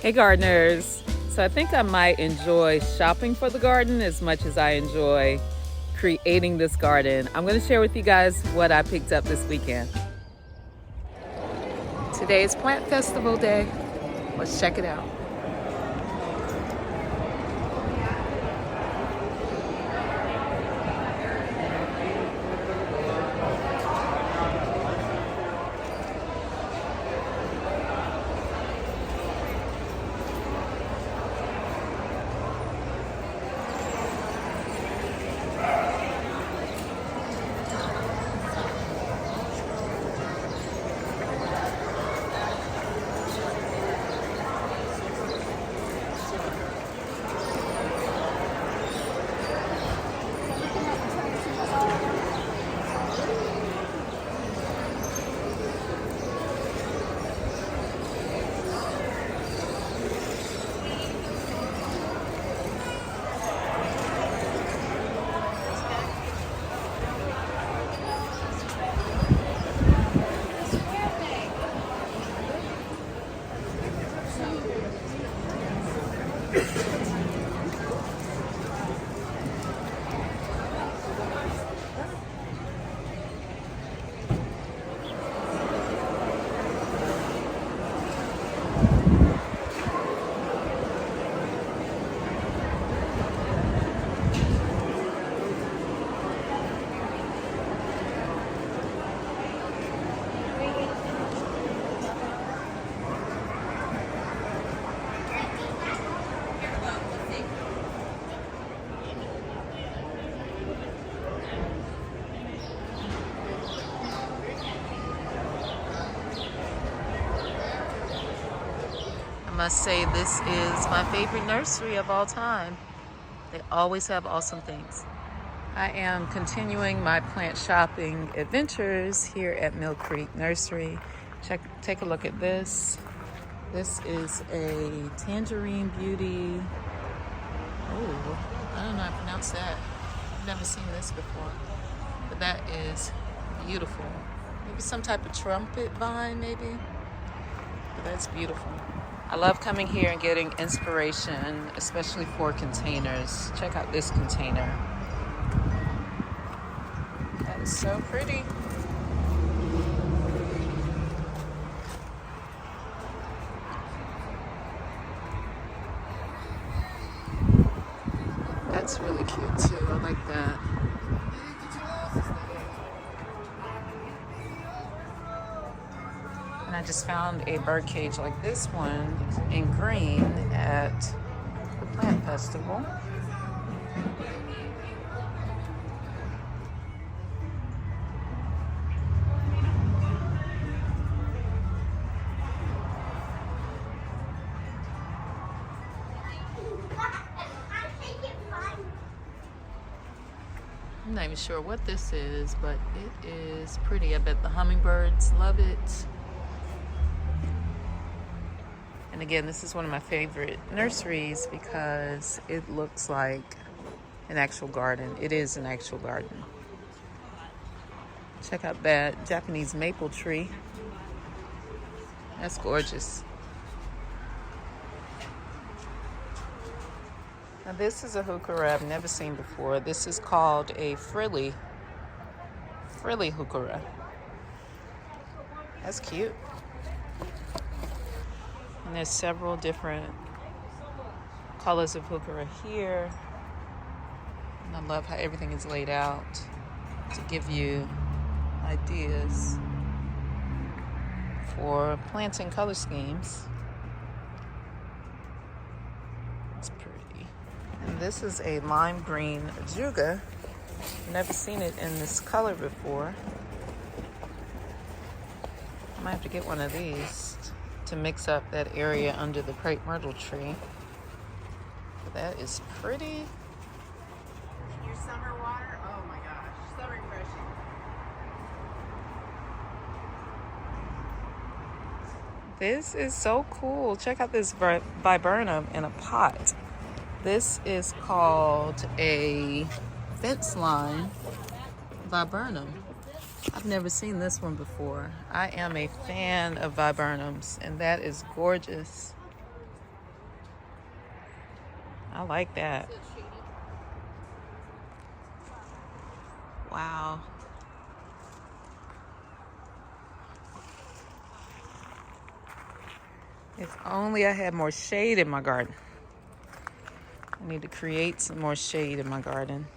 Hey gardeners! So I think I might enjoy shopping for the garden as much as I enjoy creating this garden. I'm going to share with you guys what I picked up this weekend. Today is Plant Festival Day. Let's check it out. I must say this is my favorite nursery of all time. They always have awesome things. I am continuing my plant shopping adventures here at Mill Creek Nursery. Take a look at this. This is a tangerine beauty. Oh, I don't know how to pronounce that. I've never seen this before. But that is beautiful. Maybe some type of trumpet vine, maybe. But that's beautiful. I love coming here and getting inspiration, especially for containers. Check out this container. That is so pretty. That's really cute too. I like that. And I just found a bird cage like this one in green at the plant festival. I'm not even sure what this is, but it is pretty. I bet the hummingbirds love it. And again, this is one of my favorite nurseries because it looks like an actual garden. It is an actual garden. Check out that Japanese maple tree. That's gorgeous. Now this is a heuchera I've never seen before. This is called a frilly heuchera. That's cute. And there's several different colors of heuchera here. And I love how everything is laid out to give you ideas for planting color schemes. It's pretty. And this is a lime green ajuga. Never seen it in this color before. I might have to get one of these to mix up that area under the crepe myrtle tree. But that is pretty. In your summer water, oh my gosh, so refreshing. This is so cool. Check out this viburnum in a pot. This is called a fence line viburnum. I've never seen this one before. I am a fan of viburnums, and that is gorgeous. I like that. Wow. If only I had more shade in my garden. I need to create some more shade in my garden.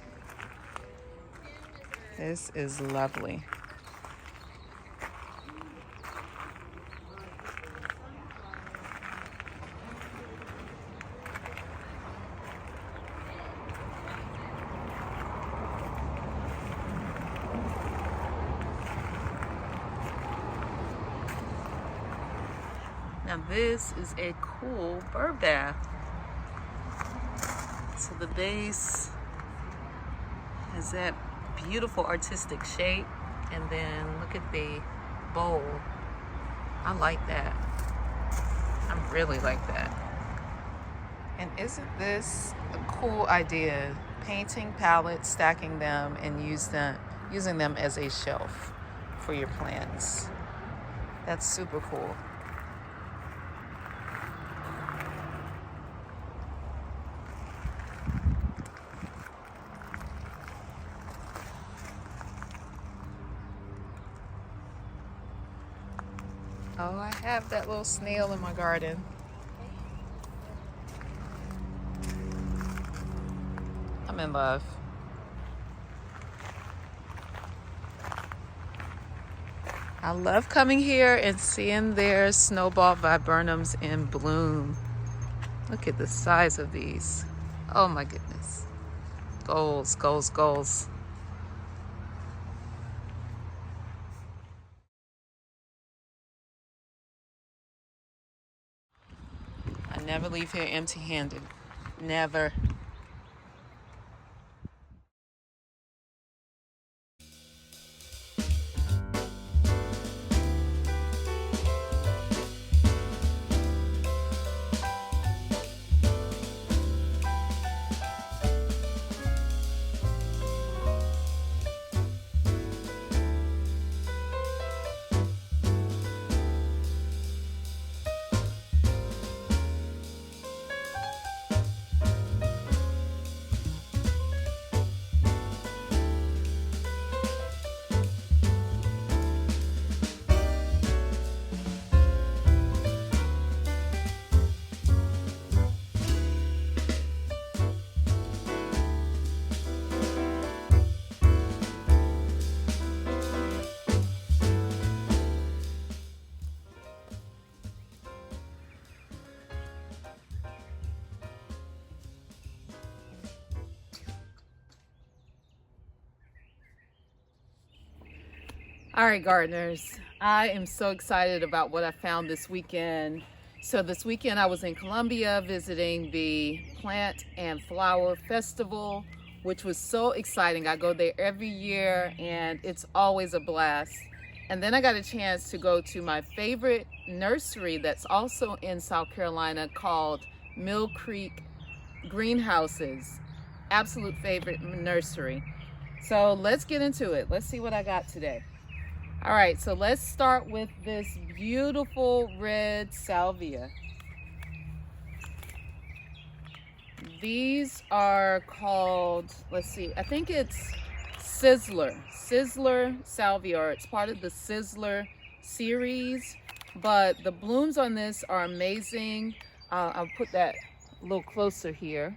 This is lovely. Now this is a cool bird bath. So the base has that beautiful artistic shape, and then look at the bowl. I like that. I really like that. And isn't this a cool idea? Painting palettes, stacking them, and using them as a shelf for your plants. That's super cool. Oh, I have that little snail in my garden. I'm in love. I love coming here and seeing their snowball viburnums in bloom. Look at the size of these. Oh my goodness. Goals, goals, goals. I never leave here empty-handed. Never. All right, gardeners, I am so excited about what I found this weekend. So this weekend I was in Columbia visiting the Plant and Flower Festival, which was so exciting. I go there every year and it's always a blast. And then I got a chance to go to my favorite nursery that's also in South Carolina called Mill Creek Greenhouses. Absolute favorite nursery. So let's get into it. Let's see what I got today. All right, so let's start with this beautiful red salvia. These are called, let's see, I think it's Sizzler salvia, or it's part of the Sizzler series, but the blooms on this are amazing. I'll put that a little closer here.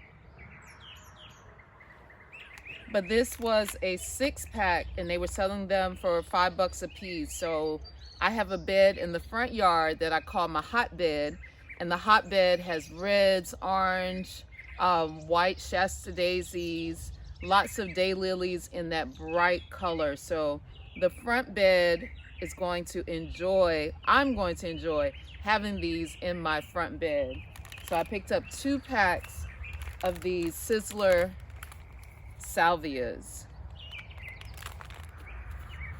But this was a 6-pack and they were selling them for $5 a piece. So I have a bed in the front yard that I call my hotbed, and the hotbed has reds, orange, white Shasta daisies, lots of daylilies in that bright color. So the front bed is going to enjoy, I'm going to enjoy having these in my front bed. So I picked up 2 packs of these Sizzler salvias.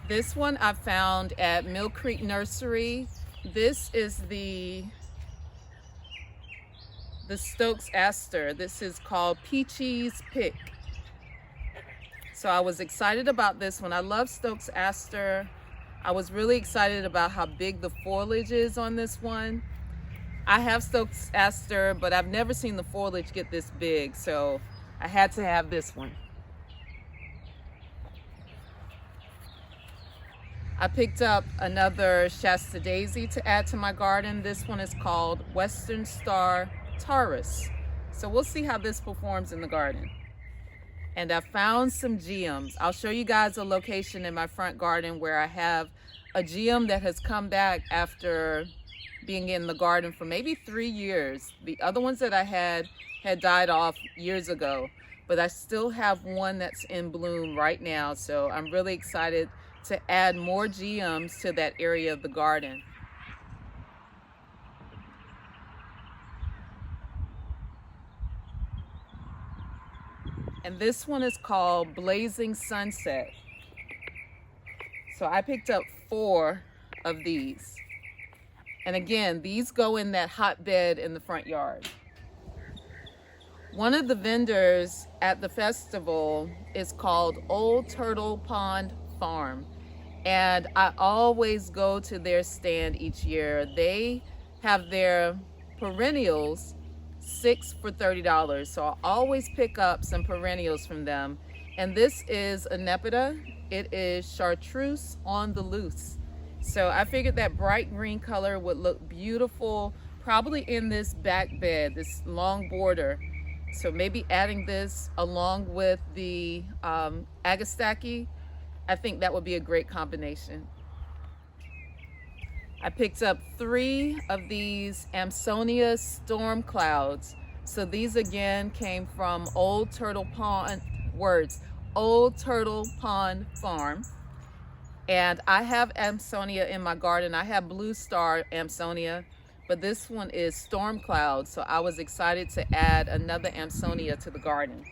This one I found at Mill Creek Nursery. This is the Stokes Aster. This is called Peachy's Pick. So I was excited about this one. I love Stokes Aster. I was really excited about how big the foliage is on this one. I have stoked aster, but I've never seen the foliage get this big, so I had to have this one. I picked up another Shasta daisy to add to my garden. This one is called Western Star Taurus. So we'll see how this performs in the garden. And I found some geums. I'll show you guys a location in my front garden where I have a geum that has come back after being in the garden for maybe 3 years. The other ones that I had died off years ago, but I still have one that's in bloom right now. So I'm really excited to add more geums to that area of the garden. And this one is called Blazing Sunset. So I picked up 4 of these. And again, these go in that hotbed in the front yard. One of the vendors at the festival is called Old Turtle Pond Farm. And I always go to their stand each year. They have their perennials 6 for $30. So I always pick up some perennials from them. And this is a Nepeta. It is chartreuse on the loose. So I figured that bright green color would look beautiful, probably in this back bed, this long border. So maybe adding this along with the Agastaki, I think that would be a great combination. I picked up 3 of these Amsonia storm clouds. So these again came from Old Turtle Pond Farm. And I have Amsonia in my garden. I have Blue Star Amsonia, but this one is storm cloud. So I was excited to add another Amsonia to the garden.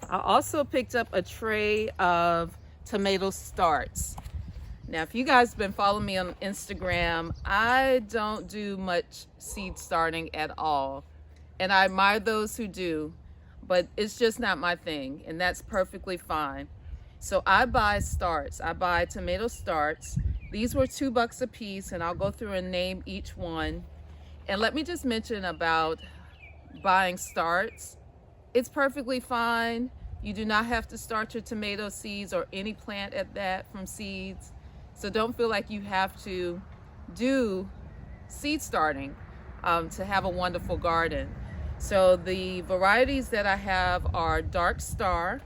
I also picked up a tray of tomato starts. Now, if you guys have been following me on Instagram, I don't do much seed starting at all. And I admire those who do, but it's just not my thing, and that's perfectly fine. So I buy starts. I buy tomato starts. These were $2 a piece, and I'll go through and name each one. And let me just mention about buying starts. It's perfectly fine. You do not have to start your tomato seeds or any plant at that from seeds. So don't feel like you have to do seed starting to have a wonderful garden. So the varieties that I have are Dark Star,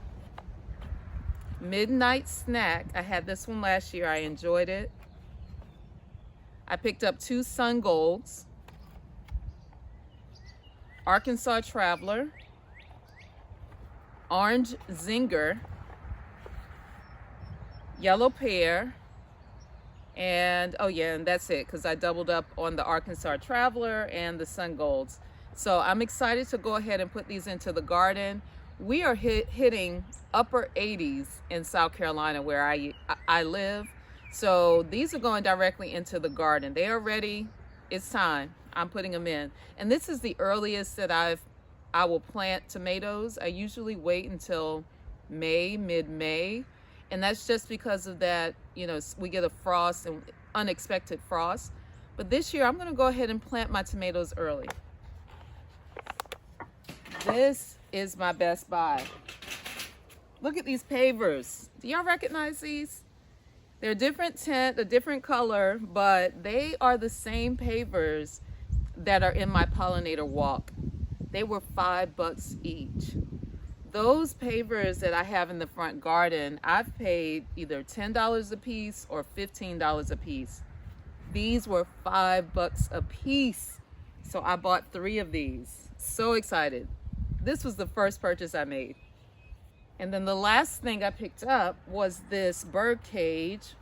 Midnight Snack. I had this one last year. I enjoyed it. I picked up 2 Sun Golds, Arkansas Traveler, Orange Zinger, Yellow Pear, and oh yeah, and that's it, because I doubled up on the Arkansas Traveler and the Sun Golds. So I'm excited to go ahead and put these into the garden. We are hitting upper 80s in South Carolina where I live. So these are going directly into the garden. They are ready. It's time. I'm putting them in. And this is the earliest that I will plant tomatoes. I usually wait until May, mid-May. And that's just because of that, you know, we get a frost and unexpected frost. But this year I'm going to go ahead and plant my tomatoes early. This is my best buy. Look at these pavers. Do y'all recognize these? They're a different tint, a different color, but they are the same pavers that are in my pollinator walk. They were $5 each. Those pavers that I have in the front garden, I've paid either $10 a piece or $15 a piece. These were $5 a piece. So I bought 3 of these. So excited. This was the first purchase I made. And then the last thing I picked up was this bird cage,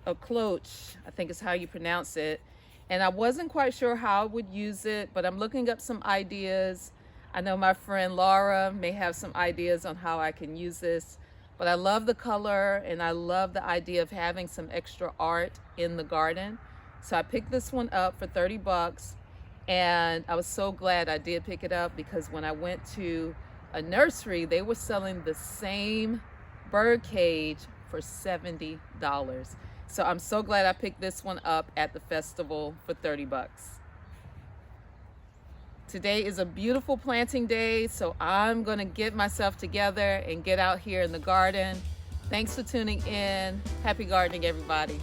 a cloche, I think is how you pronounce it. And I wasn't quite sure how I would use it, but I'm looking up some ideas. I know my friend Laura may have some ideas on how I can use this, but I love the color and I love the idea of having some extra art in the garden. So I picked this one up for $30, and I was so glad I did pick it up, because when I went to a nursery, they were selling the same bird cage for $70. So I'm so glad I picked this one up at the festival for 30 bucks. Today is a beautiful planting day, so I'm gonna get myself together and get out here in the garden. Thanks for tuning in. Happy gardening, everybody.